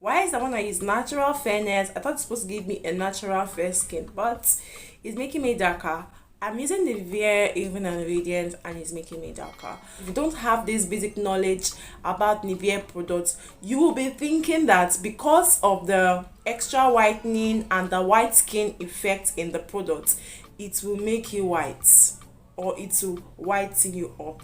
Why is the one I use natural fairness? I thought it's supposed to give me a natural fair skin, but it's making me darker. I'm using the Niveaevenandradiant and it's making me darker. If you don't have this basic knowledge about Nivea products, you will be thinking that because of the extra whitening and the white skin effect in the product, it will make you white or it will whiten you up.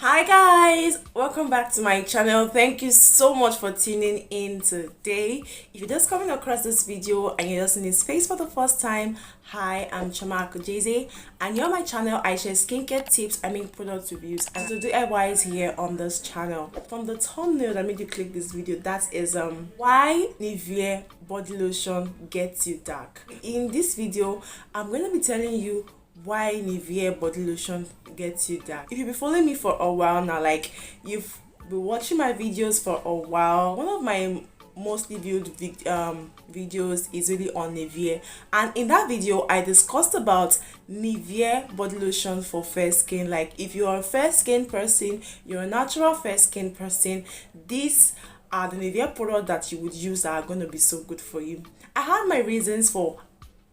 Hi guys, welcome back to my channel. Thank you so much for tuning in today. If you're just coming across this video and you're just in this space for the first time, hi, I'm Howtoachieveaglowingwithnivea and you're on my channel. I share skincare tips, I make product reviews and to do advice here on this channel. From the thumbnail that made you click this video, that is why Nivea body lotion gets you dark. In this video, I'm going to be telling you why Nivea body lotion gets you dark. If you've been following me for a while now, like you've been watching my videos for a while, one of my mostly viewed videos is really on Nivea, and in that video I discussed about Nivea body lotion for fair skin. Like if you're a fair skin person, you're a natural fair skin person, these are the Nivea products that you would use that are going to be so good for you. I had my reasons for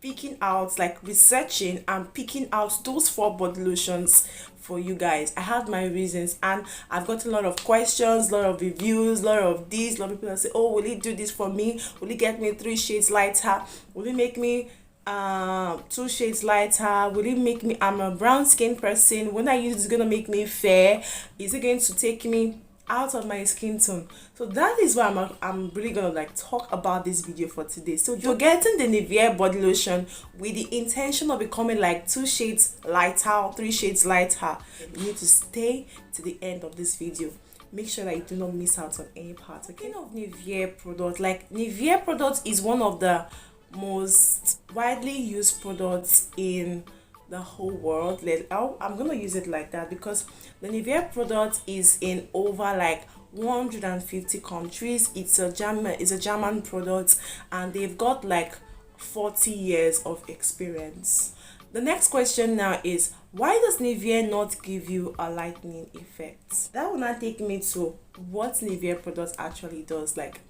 picking out, like researching and picking out those 4 body lotions for you guys. I had my reasons and I've got a lot of questions, a lot of reviews, a lot of these. A lot of people that say, oh, will it do this for me? Will it get me 3 shades lighter? Will it make me 2 shades lighter? Will it make me, I'm a brown skin person, when I use it's gonna make me fair? Is it going to take me out of my skin tone? So that is why I'm really gonna like talk about this video for today. So you're getting the Nivea body lotion with the intention of becoming like 2 shades lighter or 3 shades lighter. You need to stay to the end of this video. Make sure that you do not miss out on any part. Speaking of Nivea product, like Nivea product is one of the most widely used products in the whole world. I'm gonna use it like that because the Nivea product is in over like 150 countries. It's a German product and they've got like 40 years of experience. The next question now is, why does Nivea not give you a lightening effect? That will not take me to what Nivea product actually does. Like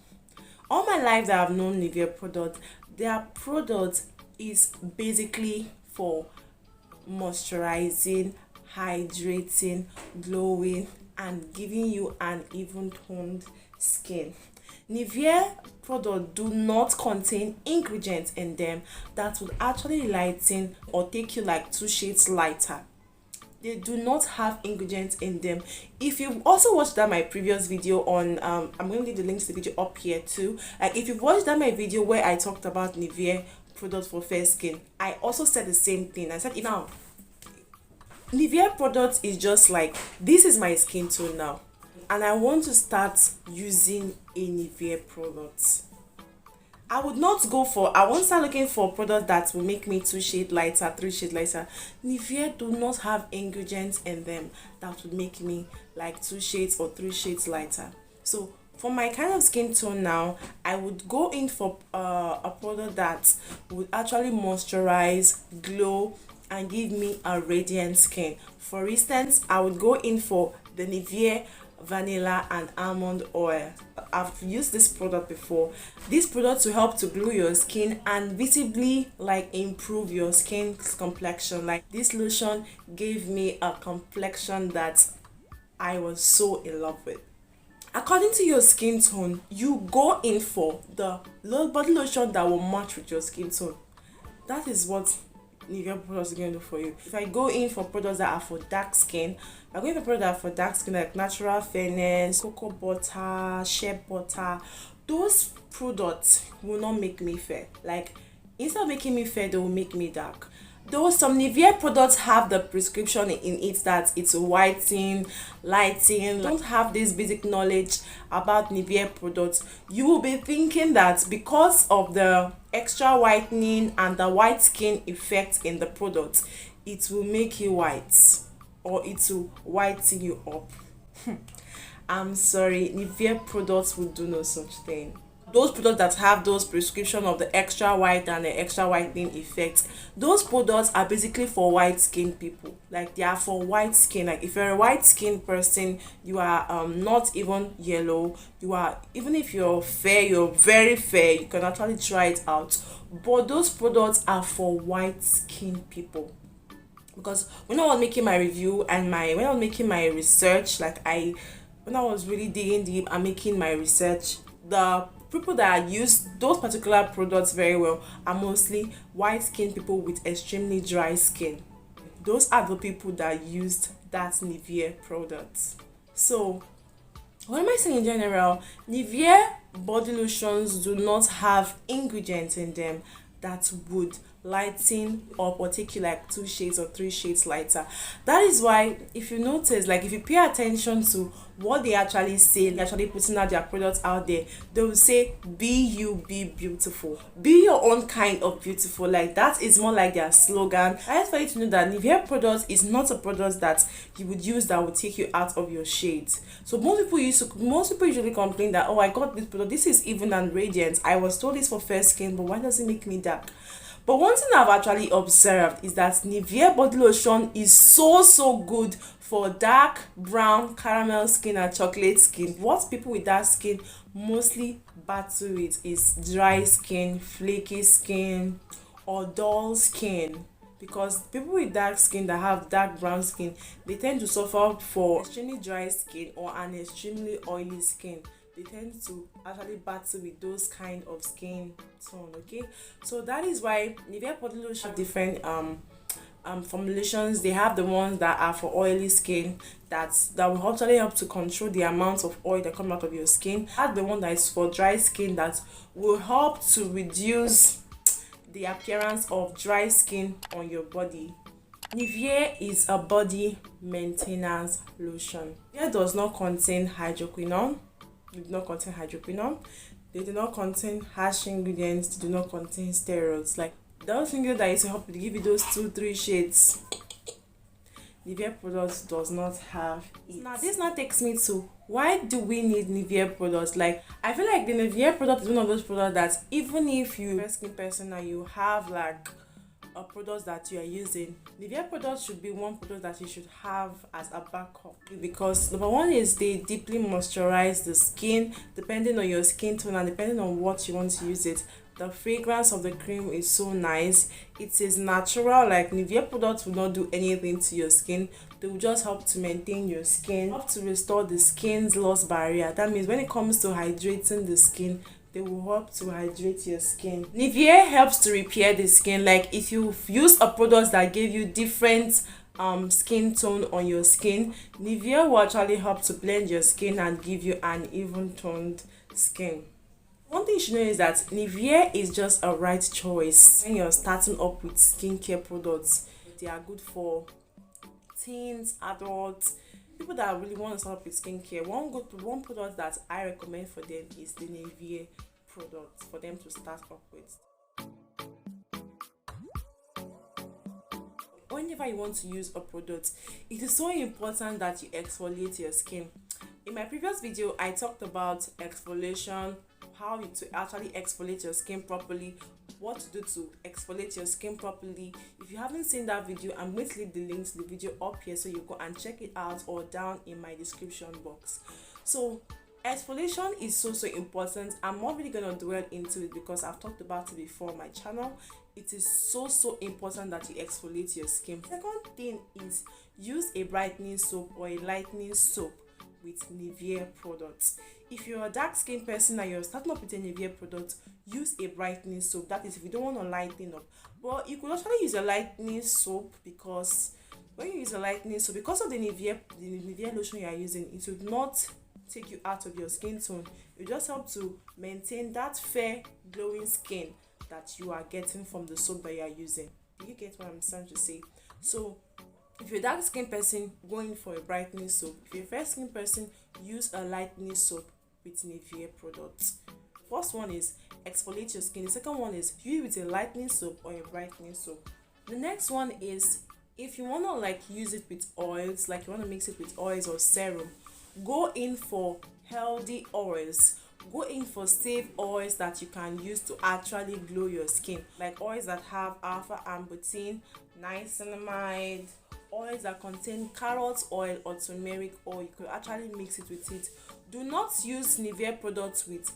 all my life that I've known Nivea product, their product is basically for moisturizing, hydrating, glowing and giving you an even toned skin. Nivea products do not contain ingredients in them that would actually lighten or take you like 2 shades lighter. They do not have ingredients in them. If you've also watched that my previous video on I'm going to leave the links to the video up here too. Like if you've watched that my video where I talked about Nivea product for fair skin, I also said the same thing. I said, now Nivea product is just like, this is my skin tone now and I want to start using a Nivea product. I won't start looking for products that will make me 2 shades lighter, 3 shades lighter. Nivea do not have ingredients in them that would make me like 2 shades or 3 shades lighter. So for my kind of skin tone now, I would go in for a product that would actually moisturize, glow and give me a radiant skin. For instance, I would go in for the Nivea vanilla and almond oil. I've used this product before. This product will help to glow your skin and visibly like improve your skin's complexion. Like this lotion gave me a complexion that I was so in love with. According to your skin tone, you go in for the body lotion that will match with your skin tone. That is what Nivea products are going to do for you. If I go in for products that are for dark skin, I'm going for products that are for dark skin like natural fairness, cocoa butter, shea butter. Those products will not make me fair. Like instead of making me fair, they will make me dark. Though some Nivea products have the prescription in it that it's whitening, lighting, don't have this basic knowledge about Nivea products, you will be thinking that because of the extra whitening and the white skin effect in the product, it will make you white or it will whiten you up. I'm sorry, Nivea products will do no such thing. those products that have those prescription of the extra white and the extra whitening effect, those products are basically for white skin people. Like they are for white skin. Like if you're a white skin person, you are not even yellow, you are, even if you're fair, you're very fair, you can actually try it out. But those products are for white skin people. Because when I was making my review and when I was making my research, when I was really digging deep and making my research, the people that use those particular products very well are mostly white skin people with extremely dry skin. Those are the people that used that Nivea product. So what am I saying in general? Nivea body lotions do not have ingredients in them that would lighten up or take you like 2 shades or 3 shades lighter. That is why, if you notice, like if you pay attention to what they actually say, they're actually putting out their products out there, they will say be beautiful, be your own kind of beautiful. Like that is more like their slogan. I just want you to know that Nivea product is not a product that you would use that would take you out of your shades. So most people usually complain that, oh, I got this product, this is even and radiant, I was told this for fair skin, but why does it make me dark? But one thing I've actually observed is that Nivea body lotion is so good for dark brown, caramel skin and chocolate skin. What people with dark skin mostly battle with is dry skin, flaky skin, or dull skin. Because people with dark skin that have dark brown skin, they tend to suffer for extremely dry skin or an extremely oily skin. They tend to actually battle with those kind of skin tone. Okay, so that is why Nivea body lotion have different formulations. They have the ones that are for oily skin that will actually help to control the amount of oil that come out of your skin. Have the one that is for dry skin that will help to reduce the appearance of dry skin on your body. Nivea is a body maintenance lotion. Nivea does not contain hydroquinone. They do not contain hydroquinone. They do not contain harsh ingredients. They do not contain steroids. Like those ingredients that is to help to give you those 2-3 shades, Nivea products does not have it. Now this now takes me to, why do we need Nivea products? Like I feel like the Nivea product is one of those products that even if you're a skin person and you have like a product that you are using, Nivea products should be one product that you should have as a backup, because number one is they deeply moisturize the skin depending on your skin tone and depending on what you want to use it. The fragrance of the cream is so nice. It is natural. Like Nivea products will not do anything to your skin. They will just help to maintain your skin, help to restore the skin's lost barrier. That means when it comes to hydrating the skin, they will help to hydrate your skin. Nivea helps to repair the skin. Like if you've used a product that gave you different skin tone on your skin, Nivea will actually help to blend your skin and give you an even toned skin. One thing you should know is that Nivea is just a right choice when you're starting up with skincare products. They are good for teens, adults, people that really want to start up with skincare. One product that I recommend for them is the Nivea product for them to start up with. Whenever you want to use a product, it is so important that you exfoliate your skin. In my previous video, I talked about exfoliation, how to actually exfoliate your skin properly, what to do to exfoliate your skin properly. If you haven't seen that video, I'm going to leave the link to the video up here so you go and check it out, or down in my description box. So exfoliation is so important. I'm not really going to dwell into it because I've talked about it before on my channel. It is so important that you exfoliate your skin. Second thing is, use a brightening soap or a lightening soap with Nivea products. If you're a dark skin person and you're starting up with a Nivea product, use a brightening soap. That is if you don't want to lighten up. But you could actually use a lightening soap, because when you use a lightening soap, because of the Nivea lotion you are using, it would not take you out of your skin tone. It just help to maintain that fair glowing skin that you are getting from the soap that you are using. Do you get what I'm trying to say? So if you're a dark skin person, go in for a brightening soap. If you're a fair skin person, use a lightening soap with Nivea products. First one is exfoliate your skin. The second one is use it with a lightening soap or a brightening soap. The next one is, if you want to like use it with oils, like you want to mix it with oils or serum, go in for healthy oils. go in for safe oils that you can use to actually glow your skin, like oils that have alpha ambertine, niacinamide, oils that contain carrot oil or turmeric oil. You could actually mix it with it. Do not use Nivea products with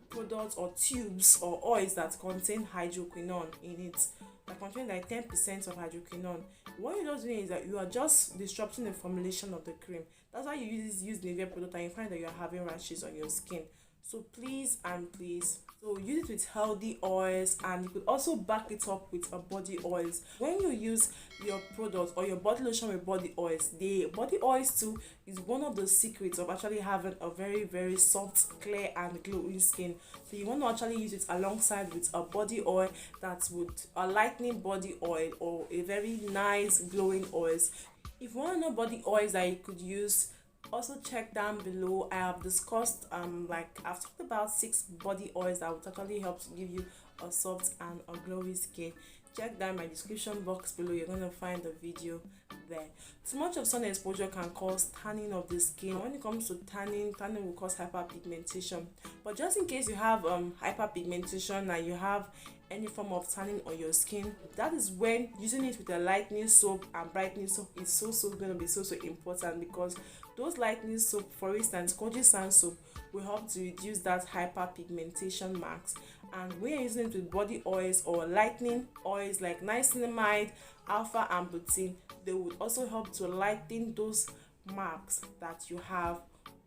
products or tubes or oils that contain hydroquinone in it, that contain like 10% of hydroquinone. What you're just doing is that you are just disrupting the formulation of the cream. That's why you use Nivea product and you find that you're having rashes on your skin. So please and please, so use it with healthy oils, and you could also back it up with a body oils. When you use your product or your body lotion with body oils, the body oils too is one of the secrets of actually having a very soft, clear and glowing skin. So you want to actually use it alongside with a body oil that would a lightening body oil or a very nice glowing oils. If you want to know body oils that you could use, also check down below. I have discussed like I've talked about 6 body oils that would actually help to give you a soft and a glowy skin. Check down my description box below, you're going to find the video there. Too much of sun exposure can cause tanning of the skin. When it comes to tanning will cause hyperpigmentation. But just in case you have hyperpigmentation and you have any form of tanning on your skin, that is when using it with a lightening soap and brightening soap is so going to be so important, because those lightening soap, for instance Koji Sand soap, will help to reduce that hyperpigmentation marks. And when you're using it with body oils or lightening oils like niacinamide, alpha ambertine, they would also help to lighten those marks that you have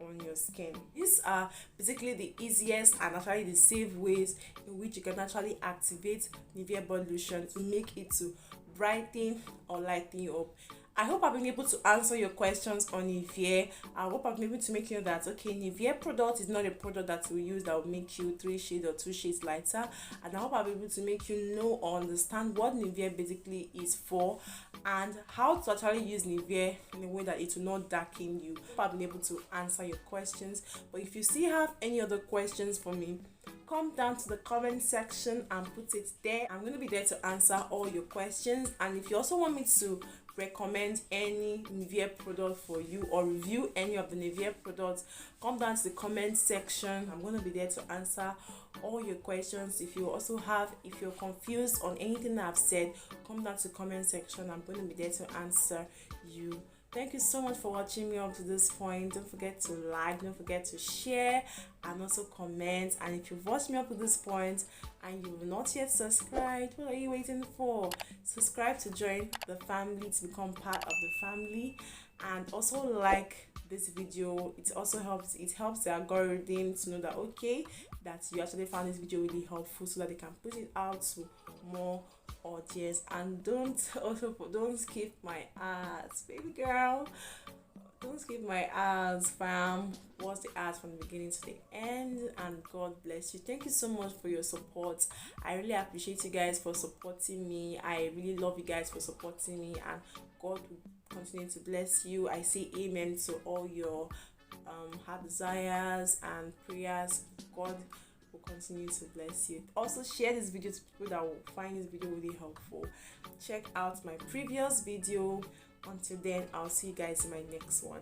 on your skin. These are basically the easiest and actually the safe ways in which you can actually activate Nivea body lotion to make it to brighten or lighten you up. I hope I've been able to answer your questions on Nivea. I hope I've been able to make you know that okay, Nivea product is not a product that we use that will make you 3 shades or 2 shades lighter. And I hope I've been able to make you know or understand what Nivea basically is for and how to actually use Nivea in a way that it will not darken you. I hope I've been able to answer your questions. But if you still have any other questions for me, come down to the comment section and put it there. I'm going to be there to answer all your questions. And if you also want me to recommend any Nivea product for you or review any of the Nivea products, come down to the comment section. I'm going to be there to answer all your questions. If you're confused on anything I've said, come down to the comment section. I'm going to be there to answer you. Thank you so much for watching me up to this point. Don't forget to like, don't forget to share, and also comment. And if you've watched me up to this point and you've not yet subscribed, what are you waiting for? Subscribe to join the family, to become part of the family, and also like this video. It also helps the algorithm to know that okay, that you actually found this video really helpful, so that they can put it out to more audience. And don't skip my ads, baby girl. Don't skip my ads, fam. Watch the ads from the beginning to the end, and God bless you. Thank you so much for your support. I really appreciate you guys for supporting me. I really love you guys for supporting me, and God will continue to bless you. I say amen to all your heart desires and prayers. God will continue to bless you. Also share this video to people that will find this video really helpful. Check out my previous video. Until then, I'll see you guys in my next one.